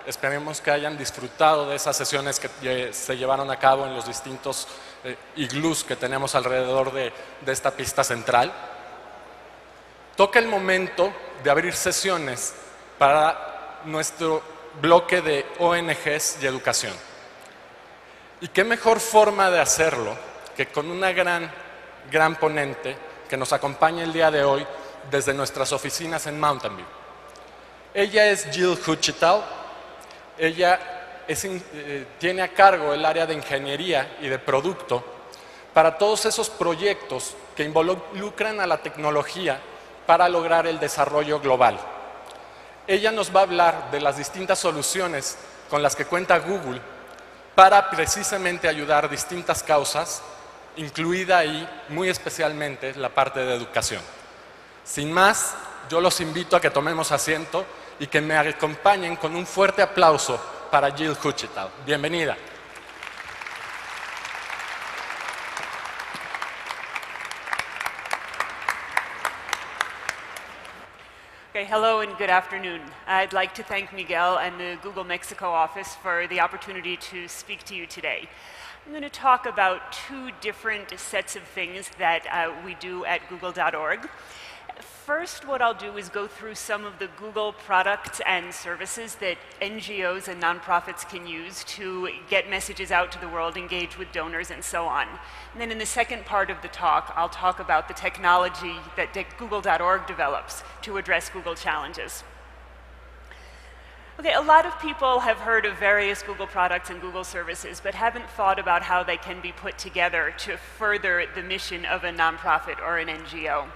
Esperemos que hayan disfrutado de esas sesiones que se llevaron a cabo en los distintos iglús que tenemos alrededor de esta pista central. Toca el momento de abrir sesiones para nuestro bloque de ONGs y educación. Y qué mejor forma de hacerlo que con una gran ponente que nos acompaña el día de hoy desde nuestras oficinas en Mountain View. Ella es Jill Huchital. Ella tiene a cargo el área de ingeniería y de producto para todos esos proyectos que involucran a la tecnología para lograr el desarrollo global. Ella nos va a hablar de las distintas soluciones con las que cuenta Google para precisamente ayudar distintas causas, incluida ahí muy especialmente la parte de educación. Sin más, yo los invito a que tomemos asiento y que me acompañen con un fuerte aplauso para Jill Huchital. Bienvenida. Okay, hello and good afternoon. I'd like to thank Miguel and the Google Mexico office for the opportunity to speak to you today. I'm going to talk about two different sets of things that we do at google.org. First, what I'll do is go through some of the Google products and services that NGOs and nonprofits can use to get messages out to the world, engage with donors, and so on. And then in the second part of the talk, I'll talk about the technology that google.org develops to address Google challenges. Okay, a lot of people have heard of various Google products and Google services, but haven't thought about how they can be put together to further the mission of a nonprofit or an NGO.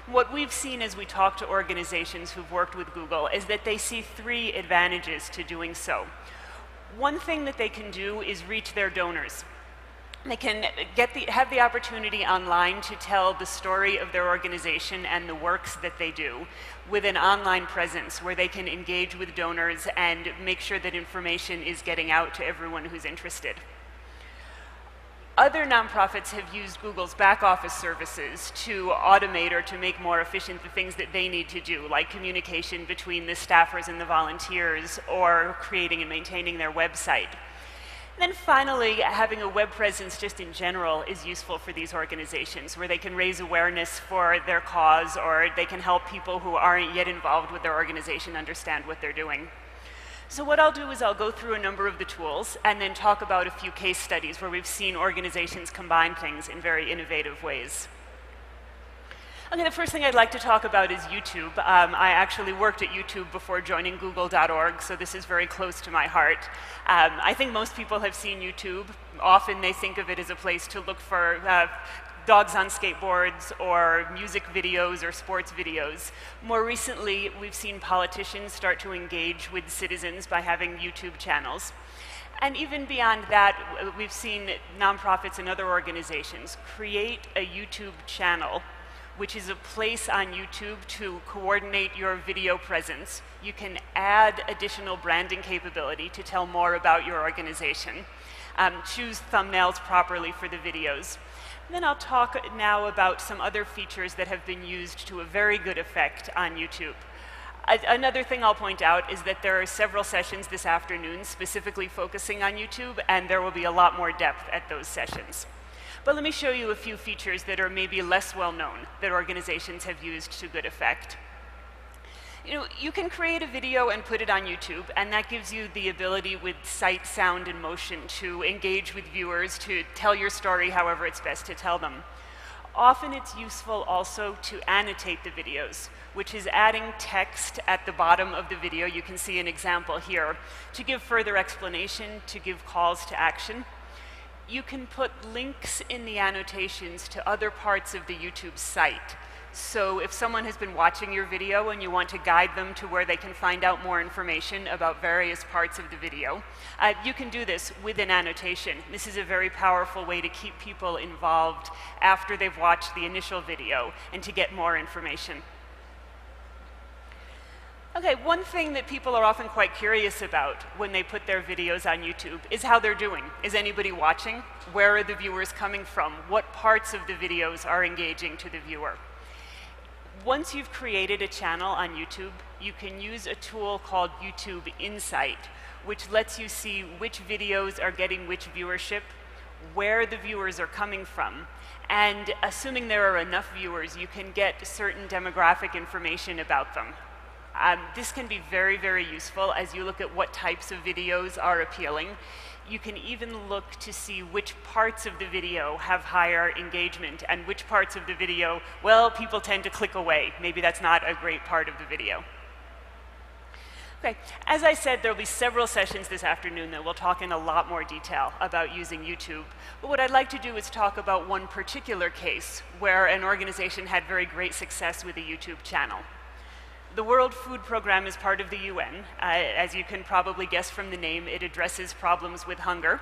What we've seen as we talk to organizations who've worked with Google is that they see three advantages to doing so. One thing that they can do is reach their donors. They can have the opportunity online to tell the story of their organization and the works that they do with an online presence where they can engage with donors and make sure that information is getting out to everyone who's interested. Other nonprofits have used Google's back office services to automate or to make more efficient the things that they need to do, like communication between the staffers and the volunteers, or creating and maintaining their website. And then finally, having a web presence just in general is useful for these organizations, where they can raise awareness for their cause, or they can help people who aren't yet involved with their organization understand what they're doing. So what I'll do is I'll go through a number of the tools and then talk about a few case studies where we've seen organizations combine things in very innovative ways. Okay, the first thing I'd like to talk about is YouTube. I actually worked at YouTube before joining google.org, so this is very close to my heart. I think most people have seen YouTube. Often they think of it as a place to look for dogs on skateboards or music videos or sports videos. More recently, we've seen politicians start to engage with citizens by having YouTube channels. And even beyond that, we've seen nonprofits and other organizations create a YouTube channel, which is a place on YouTube to coordinate your video presence. You can add additional branding capability to tell more about your organization. Choose thumbnails properly for the videos. Then I'll talk now about some other features that have been used to a very good effect on YouTube. Another thing I'll point out is that there are several sessions this afternoon specifically focusing on YouTube, and there will be a lot more depth at those sessions. But let me show you a few features that are maybe less well known that organizations have used to good effect. You can create a video and put it on YouTube, and that gives you the ability with sight, sound, and motion to engage with viewers, to tell your story however it's best to tell them. Often it's useful also to annotate the videos, which is adding text at the bottom of the video. You can see an example here to give further explanation, to give calls to action. You can put links in the annotations to other parts of the YouTube site. So if someone has been watching your video and you want to guide them to where they can find out more information about various parts of the video, you can do this with an annotation. This is a very powerful way to keep people involved after they've watched the initial video and to get more information. Okay, one thing that people are often quite curious about when they put their videos on YouTube is how they're doing. Is anybody watching? Where are the viewers coming from? What parts of the videos are engaging to the viewer? Once you've created a channel on YouTube, you can use a tool called YouTube Insight, which lets you see which videos are getting which viewership, where the viewers are coming from, and assuming there are enough viewers, you can get certain demographic information about them. This can be very, very useful as you look at what types of videos are appealing. You can even look to see which parts of the video have higher engagement and which parts of the video, well, people tend to click away. Maybe that's not a great part of the video. Okay, as I said, there'll be several sessions this afternoon that we'll talk in a lot more detail about using YouTube. But what I'd like to do is talk about one particular case where an organization had very great success with a YouTube channel. The World Food Program is part of the UN. As you can probably guess from the name, it addresses problems with hunger.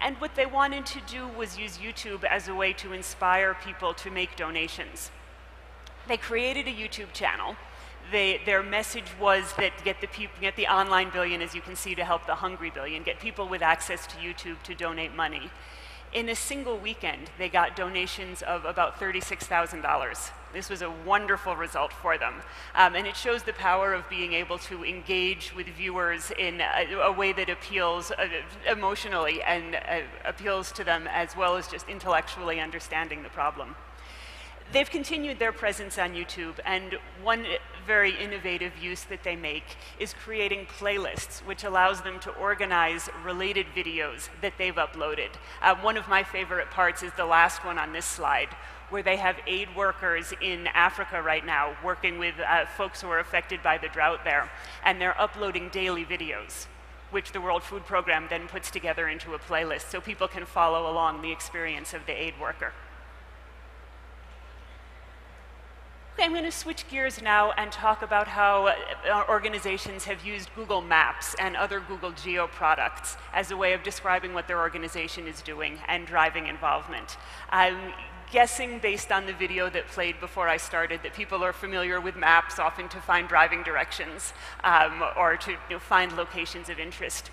And what they wanted to do was use YouTube as a way to inspire people to make donations. They created a YouTube channel. Their message was that get the online billion, as you can see, to help the hungry billion, get people with access to YouTube to donate money. In a single weekend, they got donations of about $36,000. This was a wonderful result for them. And it shows the power of being able to engage with viewers in a way that appeals emotionally and appeals to them as well as just intellectually understanding the problem. They've continued their presence on YouTube, and one very innovative use that they make is creating playlists, which allows them to organize related videos that they've uploaded. One of my favorite parts is the last one on this slide, where they have aid workers in Africa right now working with folks who are affected by the drought there, and they're uploading daily videos, which the World Food Program then puts together into a playlist so people can follow along the experience of the aid worker. Okay, I'm going to switch gears now and talk about how organizations have used Google Maps and other Google Geo products as a way of describing what their organization is doing and driving involvement. I'm guessing, based on the video that played before I started, that people are familiar with maps, often to find driving directions or to find locations of interest.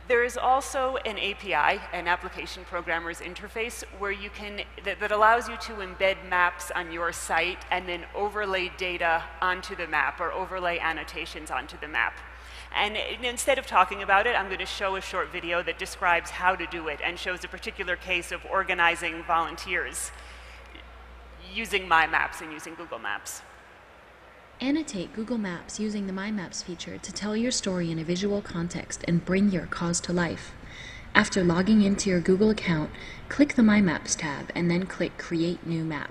There is also an API, an application programmer's interface, where you can, that allows you to embed maps on your site and then overlay data onto the map or overlay annotations onto the map. And instead of talking about it, I'm going to show a short video that describes how to do it and shows a particular case of organizing volunteers using My Maps and using Google Maps. Annotate Google Maps using the My Maps feature to tell your story in a visual context and bring your cause to life. After logging into your Google account, click the My Maps tab and then click Create New Map.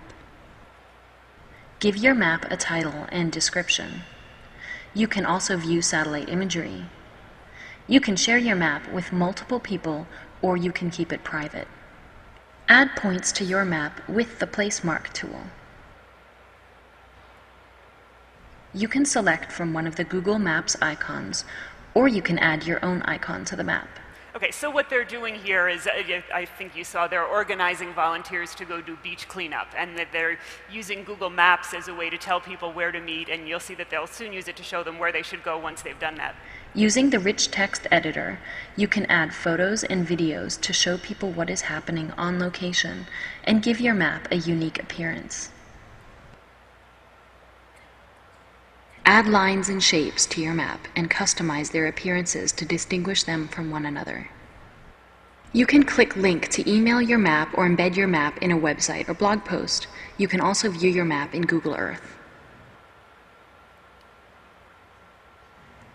Give your map a title and description. You can also view satellite imagery. You can share your map with multiple people, or you can keep it private. Add points to your map with the Place Mark tool. You can select from one of the Google Maps icons, or you can add your own icon to the map. Okay, so what they're doing here is, I think you saw, they're organizing volunteers to go do beach cleanup, and that they're using Google Maps as a way to tell people where to meet, and you'll see that they'll soon use it to show them where they should go once they've done that. Using the rich text editor, you can add photos and videos to show people what is happening on location and give your map a unique appearance. Add lines and shapes to your map and customize their appearances to distinguish them from one another. You can click link to email your map or embed your map in a website or blog post. You can also view your map in Google Earth.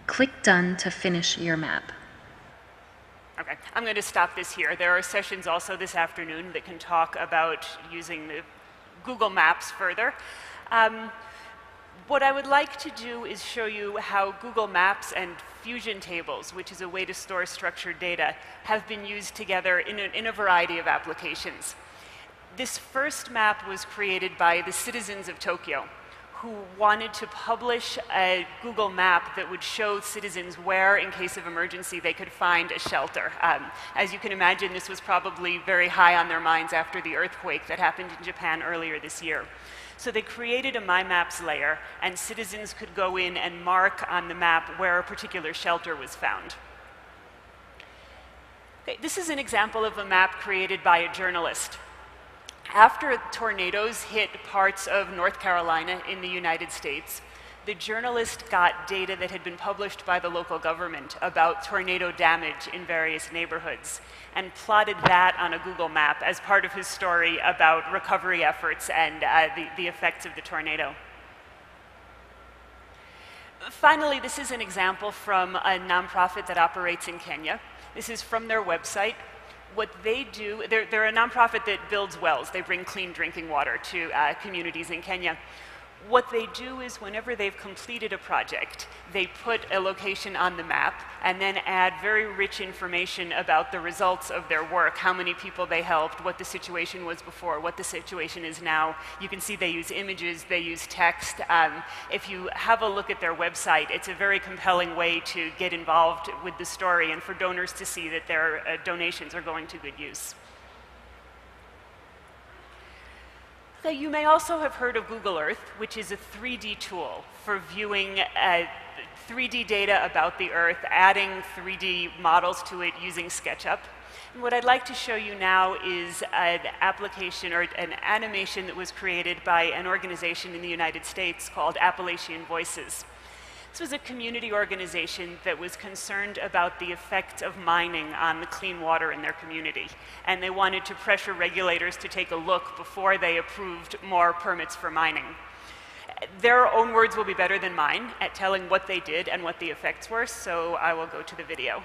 Click Done to finish your map. Okay, I'm going to stop this here. There are sessions also this afternoon that can talk about using the Google Maps further. What I would like to do is show you how Google Maps and Fusion tables, which is a way to store structured data, have been used together in a variety of applications. This first map was created by the citizens of Tokyo, who wanted to publish a Google map that would show citizens where, in case of emergency, they could find a shelter. As you can imagine, this was probably very high on their minds after the earthquake that happened in Japan earlier this year. So they created a My Maps layer, and citizens could go in and mark on the map where a particular shelter was found. Okay, this is an example of a map created by a journalist. After tornadoes hit parts of North Carolina in the United States, the journalist got data that had been published by the local government about tornado damage in various neighborhoods and plotted that on a Google map as part of his story about recovery efforts and the effects of the tornado. Finally, this is an example from a nonprofit that operates in Kenya. This is from their website. What they do, they're a nonprofit that builds wells. They bring clean drinking water to communities in Kenya. What they do is whenever they've completed a project, they put a location on the map and then add very rich information about the results of their work, how many people they helped, what the situation was before, what the situation is now. You can see they use images, they use text. If you have a look at their website, it's a very compelling way to get involved with the story and for donors to see that their donations are going to good use. So you may also have heard of Google Earth, which is a 3D tool for viewing 3D data about the Earth, adding 3D models to it using SketchUp. And what I'd like to show you now is an application or an animation that was created by an organization in the United States called Appalachian Voices. This was a community organization that was concerned about the effect of mining on the clean water in their community. And they wanted to pressure regulators to take a look before they approved more permits for mining. Their own words will be better than mine at telling what they did and what the effects were, so I will go to the video.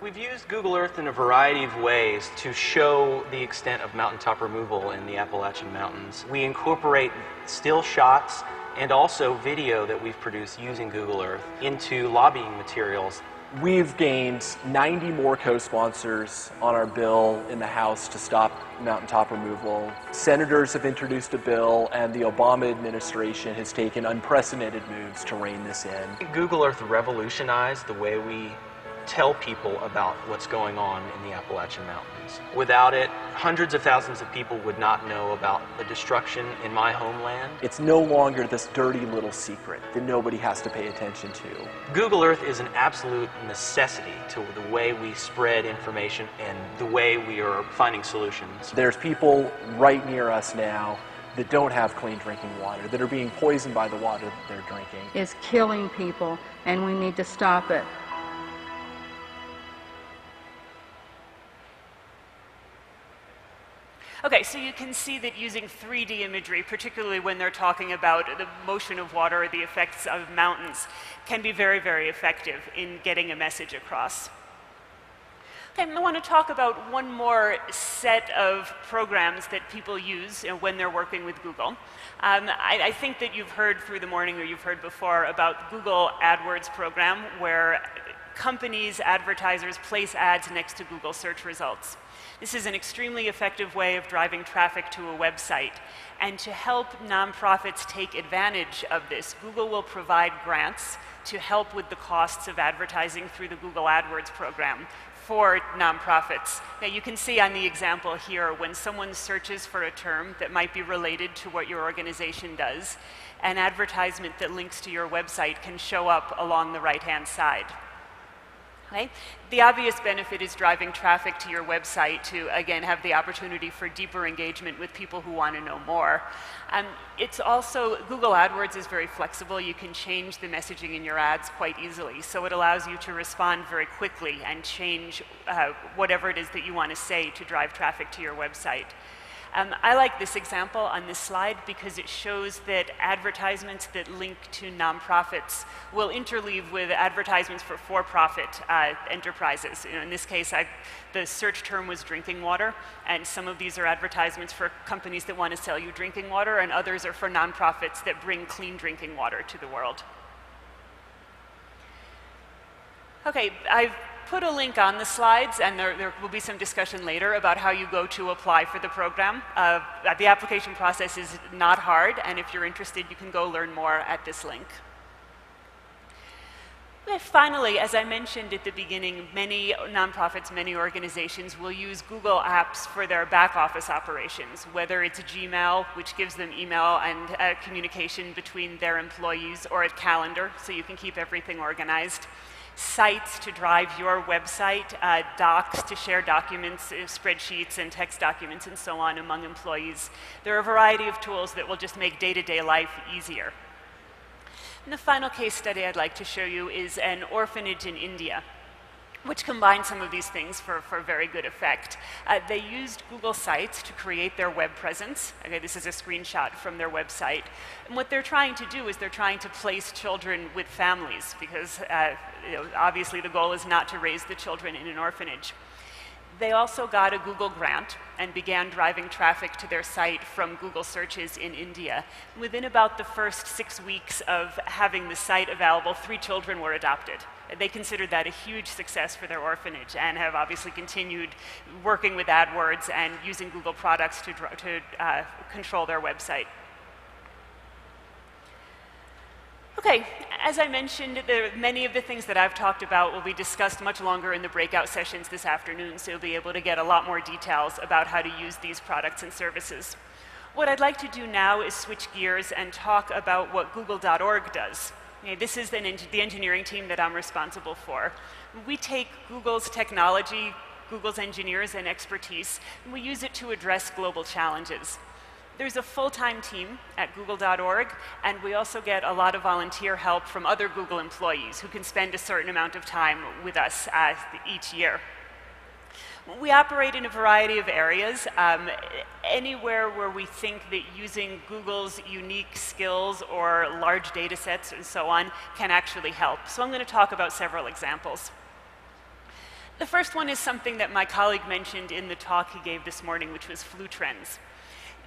We've used Google Earth in a variety of ways to show the extent of mountaintop removal in the Appalachian Mountains. We incorporate still shots and also video that we've produced using Google Earth into lobbying materials. We've gained 90 more co-sponsors on our bill in the House to stop mountaintop removal. Senators have introduced a bill, and the Obama administration has taken unprecedented moves to rein this in. Google Earth revolutionized the way we tell people about what's going on in the Appalachian Mountains. Without it, hundreds of thousands of people would not know about the destruction in my homeland. It's no longer this dirty little secret that nobody has to pay attention to. Google Earth is an absolute necessity to the way we spread information and the way we are finding solutions. There's people right near us now that don't have clean drinking water, that are being poisoned by the water that they're drinking. It's killing people, and we need to stop it. Okay, so you can see that using 3D imagery, particularly when they're talking about the motion of water or the effects of mountains, can be very, very effective in getting a message across. Okay, I want to talk about one more set of programs that people use when they're working with Google. I think that you've heard through the morning or you've heard before about Google AdWords program, where companies, advertisers place ads next to Google search results. This is an extremely effective way of driving traffic to a website. And to help nonprofits take advantage of this, Google will provide grants to help with the costs of advertising through the Google AdWords program for nonprofits. Now you can see on the example here, when someone searches for a term that might be related to what your organization does, an advertisement that links to your website can show up along the right-hand side. Okay? The obvious benefit is driving traffic to your website to, again, have the opportunity for deeper engagement with people who want to know more. It's also, Google AdWords is very flexible. You can change the messaging in your ads quite easily. So it allows you to respond very quickly and change whatever it is that you want to say to drive traffic to your website. I like this example on this slide because it shows that advertisements that link to nonprofits will interleave with advertisements for for-profit enterprises. In this case, the search term was drinking water, and some of these are advertisements for companies that want to sell you drinking water, and others are for nonprofits that bring clean drinking water to the world. Okay, I've put a link on the slides, and there will be some discussion later about how you go to apply for the program. The application process is not hard, and if you're interested, you can go learn more at this link. And finally, as I mentioned at the beginning, many nonprofits, many organizations will use Google Apps for their back office operations, whether it's Gmail, which gives them email and communication between their employees, or a calendar, so you can keep everything organized. sites to drive your website, docs to share documents, spreadsheets and text documents and so on among employees. There are a variety of tools that will just make day-to-day life easier. And the final case study I'd like to show you is an orphanage in India, which combines some of these things for very good effect. They used Google Sites to create their web presence. Okay, this is a screenshot from their website. And what they're trying to do is they're trying to place children with families because obviously the goal is not to raise the children in an orphanage. They also got a Google grant and began driving traffic to their site from Google searches in India. Within about the first 6 weeks of having the site available, 3 children were adopted. They considered that a huge success for their orphanage and have obviously continued working with AdWords and using Google products to control their website. Okay, as I mentioned, many of the things that I've talked about will be discussed much longer in the breakout sessions this afternoon, so you'll be able to get a lot more details about how to use these products and services. What I'd like to do now is switch gears and talk about what Google.org does. This is the engineering team that I'm responsible for. We take Google's technology, Google's engineers and expertise, and we use it to address global challenges. There's a full-time team at Google.org, and we also get a lot of volunteer help from other Google employees who can spend a certain amount of time with us each year. We operate in a variety of areas, anywhere where we think that using Google's unique skills or large data sets and so on can actually help. So I'm going to talk about several examples. The first one is something that my colleague mentioned in the talk he gave this morning, which was flu trends.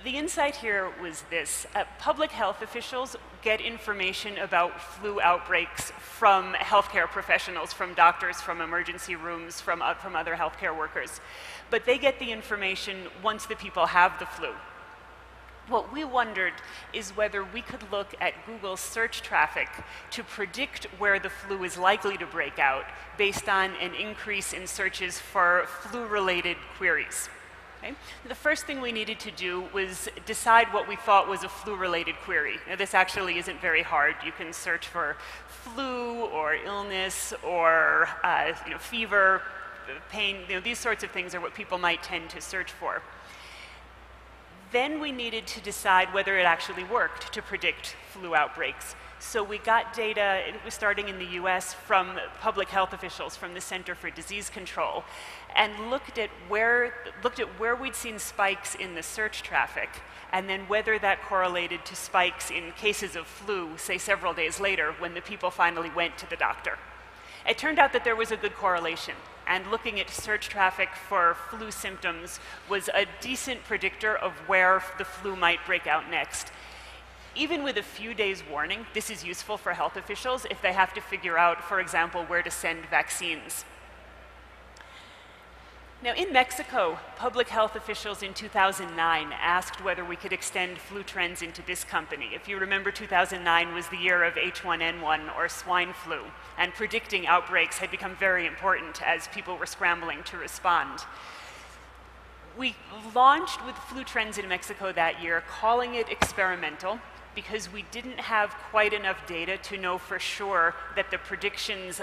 The insight here was this. Public health officials get information about flu outbreaks from healthcare professionals, from doctors, from emergency rooms, from other healthcare workers. But they get the information once the people have the flu. What we wondered is whether we could look at Google's search traffic to predict where the flu is likely to break out based on an increase in searches for flu-related queries. Okay. The first thing we needed to do was decide what we thought was a flu-related query. Now, this actually isn't very hard. You can search for flu or illness or fever, pain. These sorts of things are what people might tend to search for. Then we needed to decide whether it actually worked to predict flu outbreaks. So we got data, it was starting in the US, from public health officials from the Center for Disease Control, and looked at where we'd seen spikes in the search traffic, and then whether that correlated to spikes in cases of flu, say several days later, when the people finally went to the doctor. It turned out that there was a good correlation, and looking at search traffic for flu symptoms was a decent predictor of where the flu might break out next. Even with a few days warning, this is useful for health officials if they have to figure out, for example, where to send vaccines. Now, in Mexico, public health officials in 2009 asked whether we could extend flu trends into this company. If you remember, 2009 was the year of H1N1 or swine flu, and predicting outbreaks had become very important as people were scrambling to respond. We launched with flu trends in Mexico that year, calling it experimental, because we didn't have quite enough data to know for sure that the predictions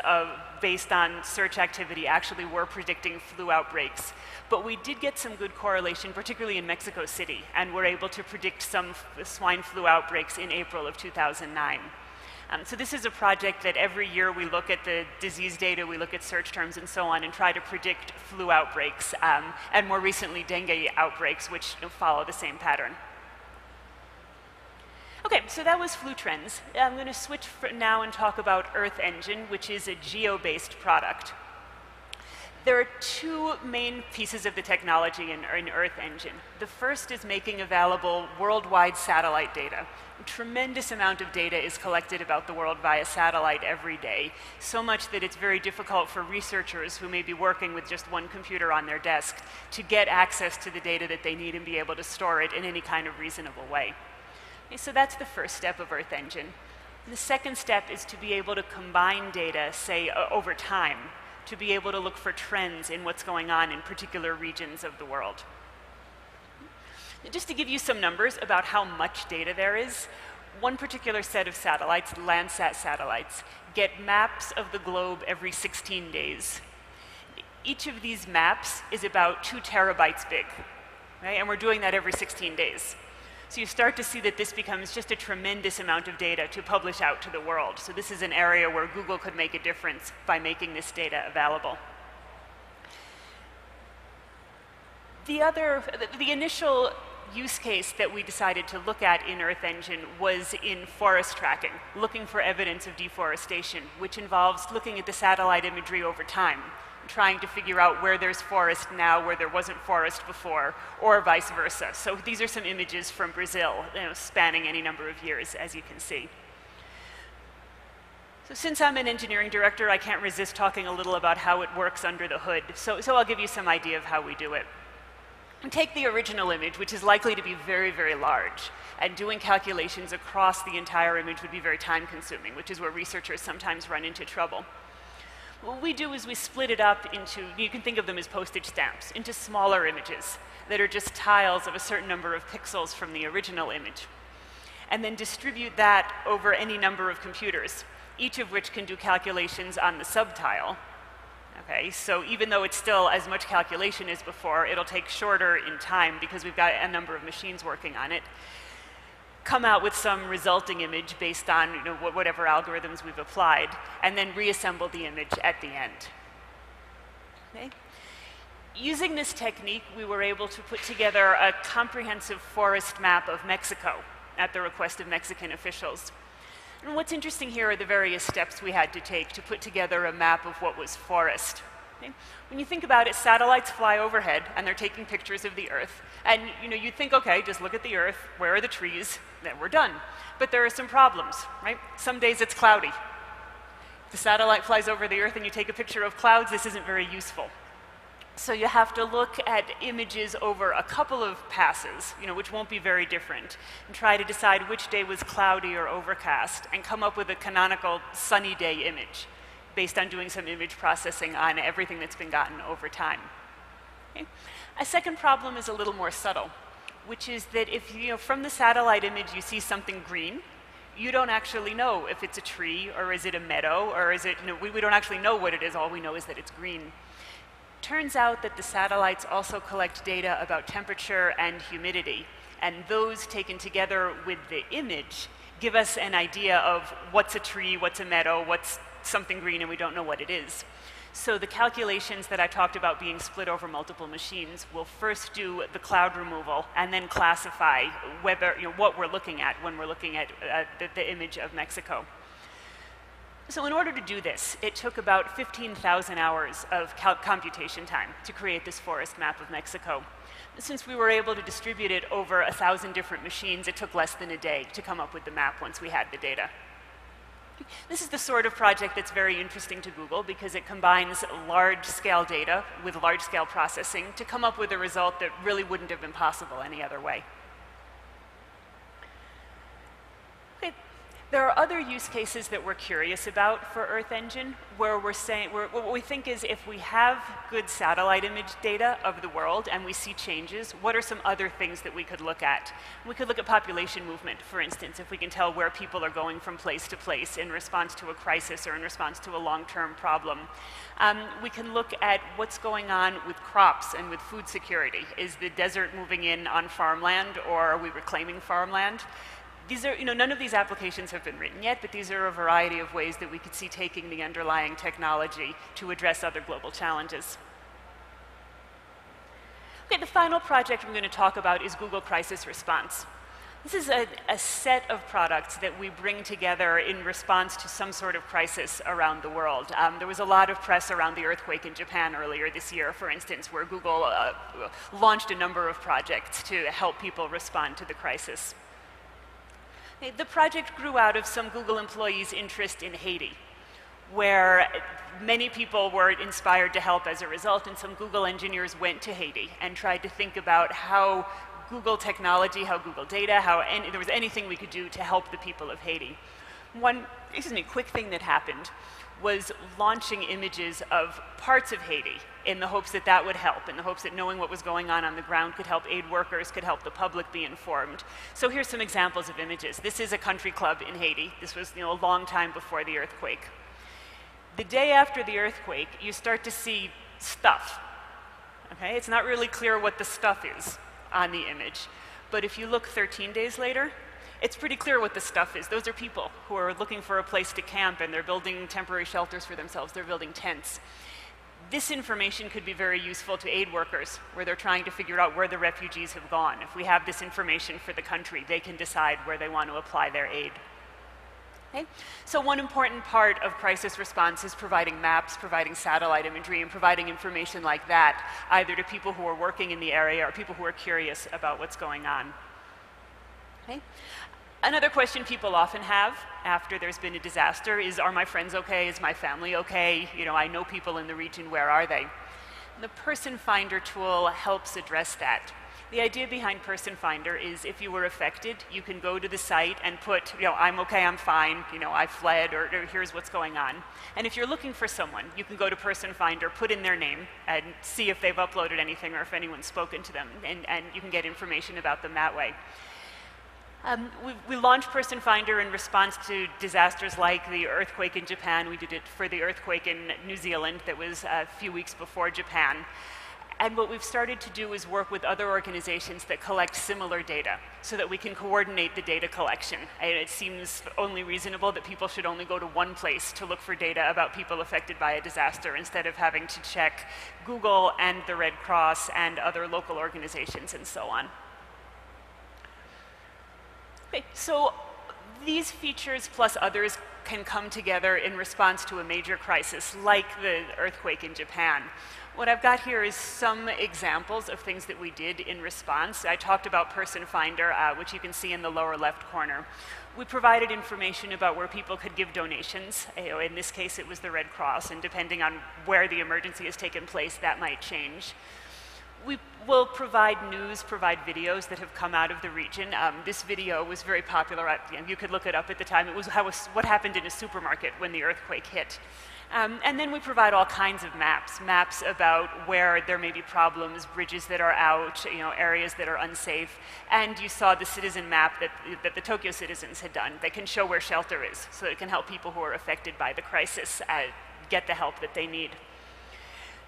based on search activity actually were predicting flu outbreaks. But we did get some good correlation, particularly in Mexico City, and were able to predict some swine flu outbreaks in April of 2009. So this is a project that every year we look at the disease data, we look at search terms and so on, and try to predict flu outbreaks, and more recently dengue outbreaks, which follow the same pattern. Okay, so that was flu trends. I'm going to switch now and talk about Earth Engine, which is a geo-based product. There are 2 main pieces of the technology in Earth Engine. The first is making available worldwide satellite data. A tremendous amount of data is collected about the world via satellite every day, so much that it's very difficult for researchers who may be working with just one computer on their desk to get access to the data that they need and be able to store it in any kind of reasonable way. Okay, so that's the first step of Earth Engine. The second step is to be able to combine data, say, over time, to be able to look for trends in what's going on in particular regions of the world. Just to give you some numbers about how much data there is, one particular set of satellites, Landsat satellites, get maps of the globe every 16 days. Each of these maps is about 2 terabytes big, right? And we're doing that every 16 days. So you start to see that this becomes just a tremendous amount of data to publish out to the world. So this is an area where Google could make a difference by making this data available. The initial use case that we decided to look at in Earth Engine was in forest tracking, looking for evidence of deforestation, which involves looking at the satellite imagery over time, trying to figure out where there's forest now where there wasn't forest before, or vice versa. So these are some images from Brazil, spanning any number of years, as you can see. So since I'm an engineering director, I can't resist talking a little about how it works under the hood. So I'll give you some idea of how we do it. And take the original image, which is likely to be very, very large, and doing calculations across the entire image would be very time-consuming, which is where researchers sometimes run into trouble. What we do is we split it up into, you can think of them as postage stamps, into smaller images that are just tiles of a certain number of pixels from the original image, and then distribute that over any number of computers, each of which can do calculations on the subtile. Okay, so even though it's still as much calculation as before, it'll take shorter in time because we've got a number of machines working on it, come out with some resulting image based on whatever algorithms we've applied, and then reassemble the image at the end. Okay? Using this technique, we were able to put together a comprehensive forest map of Mexico at the request of Mexican officials. And what's interesting here are the various steps we had to take to put together a map of what was forest. Okay? When you think about it, satellites fly overhead and they're taking pictures of the Earth. And you think, okay, just look at the Earth, where are the trees, then we're done. But there are some problems, right? Some days it's cloudy. If the satellite flies over the Earth and you take a picture of clouds, this isn't very useful. So you have to look at images over a couple of passes, which won't be very different, and try to decide which day was cloudy or overcast, and come up with a canonical sunny day image based on doing some image processing on everything that's been gotten over time. Okay? A second problem is a little more subtle, which is that if from the satellite image you see something green, you don't actually know if it's a tree, or is it a meadow, or is it, we don't actually know what it is, all we know is that it's green. Turns out that the satellites also collect data about temperature and humidity, and those taken together with the image give us an idea of what's a tree, what's a meadow, what's something green, and we don't know what it is. So the calculations that I talked about being split over multiple machines will first do the cloud removal and then classify whether, what we're looking at when we're looking at the image of Mexico. So in order to do this, it took about 15,000 hours of computation time to create this forest map of Mexico. Since we were able to distribute it over 1,000 different machines, it took less than a day to come up with the map once we had the data. This is the sort of project that's very interesting to Google because it combines large-scale data with large-scale processing to come up with a result that really wouldn't have been possible any other way. There are other use cases that we're curious about for Earth Engine, where what we think is if we have good satellite image data of the world and we see changes, what are some other things that we could look at? We could look at population movement, for instance, if we can tell where people are going from place to place in response to a crisis or in response to a long-term problem. We can look at what's going on with crops and with food security. Is the desert moving in on farmland, or are we reclaiming farmland? These are, none of these applications have been written yet, but these are a variety of ways that we could see taking the underlying technology to address other global challenges. Okay, the final project I'm going to talk about is Google Crisis Response. This is a set of products that we bring together in response to some sort of crisis around the world. There was a lot of press around the earthquake in Japan earlier this year, for instance, where Google launched a number of projects to help people respond to the crisis. The project grew out of some Google employees' interest in Haiti, where many people were inspired to help as a result, and some Google engineers went to Haiti and tried to think about how Google technology, how Google data, if there was anything we could do to help the people of Haiti. One quick thing that happened was launching images of parts of Haiti in the hopes that that would help, in the hopes that knowing what was going on the ground could help aid workers, could help the public be informed. So here's some examples of images. This is a country club in Haiti. This was a long time before the earthquake. The day after the earthquake, you start to see stuff. Okay? It's not really clear what the stuff is on the image. But if you look 13 days later, it's pretty clear what the stuff is. Those are people who are looking for a place to camp, and they're building temporary shelters for themselves. They're building tents. This information could be very useful to aid workers, where they're trying to figure out where the refugees have gone. If we have this information for the country, they can decide where they want to apply their aid. Okay? So one important part of crisis response is providing maps, providing satellite imagery, and providing information like that, either to people who are working in the area or people who are curious about what's going on. Okay? Another question people often have after there's been a disaster is, are my friends okay? Is my family okay? I know people in the region, where are they? The Person Finder tool helps address that. The idea behind Person Finder is if you were affected, you can go to the site and put, I'm okay, I'm fine, I fled, or here's what's going on. And if you're looking for someone, you can go to Person Finder, put in their name, and see if they've uploaded anything or if anyone's spoken to them, and you can get information about them that way. We launched Person Finder in response to disasters like the earthquake in Japan. We did it for the earthquake in New Zealand that was a few weeks before Japan. And what we've started to do is work with other organizations that collect similar data so that we can coordinate the data collection. And it seems only reasonable that people should only go to one place to look for data about people affected by a disaster instead of having to check Google and the Red Cross and other local organizations and so on. Okay, so these features plus others can come together in response to a major crisis like the earthquake in Japan. What I've got here is some examples of things that we did in response. I talked about Person Finder, which you can see in the lower left corner. We provided information about where people could give donations. In this case, it was the Red Cross, and depending on where the emergency has taken place, that might change. We will provide news, provide videos that have come out of the region. This video was very popular. You could look it up at the time. It was what happened in a supermarket when the earthquake hit. And then we provide all kinds of maps about where there may be problems, bridges that are out, areas that are unsafe. And you saw the citizen map that the Tokyo citizens had done that can show where shelter is, so that it can help people who are affected by the crisis get the help that they need.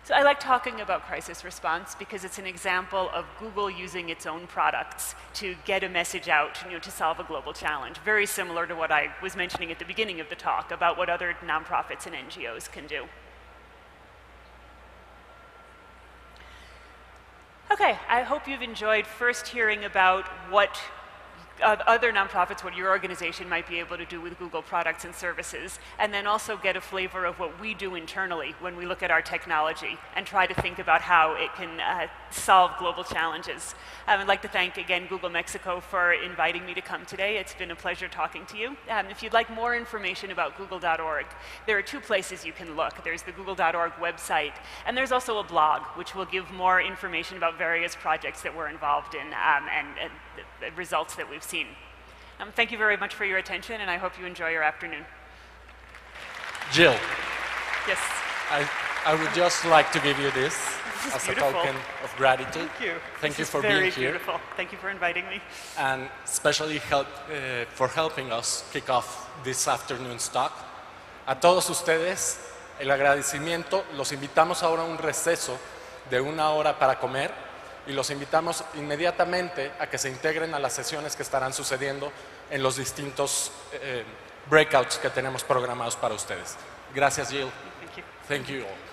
So I like talking about crisis response because it's an example of Google using its own products to get a message out, to solve a global challenge. Very similar to what I was mentioning at the beginning of the talk about what other nonprofits and NGOs can do. Okay, I hope you've enjoyed first hearing about what other nonprofits, what your organization might be able to do with Google products and services, and then also get a flavor of what we do internally when we look at our technology and try to think about how it can solve global challenges. I'd like to thank again Google Mexico for inviting me to come today. It's been a pleasure talking to you. If you'd like more information about google.org, there are two places you can look. There's the google.org website, and there's also a blog which will give more information about various projects that we're involved in and the results that we've seen. Thank you very much for your attention, and I hope you enjoy your afternoon. Jill. Yes. I would just like to give you this as beautiful. A token of gratitude. Thank you. Thank you for being being here. here. Beautiful. Thank you for inviting me. And especially for helping us kick off this afternoon's talk. A todos ustedes, el agradecimiento. Los invitamos ahora a un receso de 1 hora para comer y los invitamos inmediatamente a que se integren a las sesiones que estarán sucediendo en los distintos breakouts que tenemos programados para ustedes. Gracias, Jill. Thank you. Thank you all.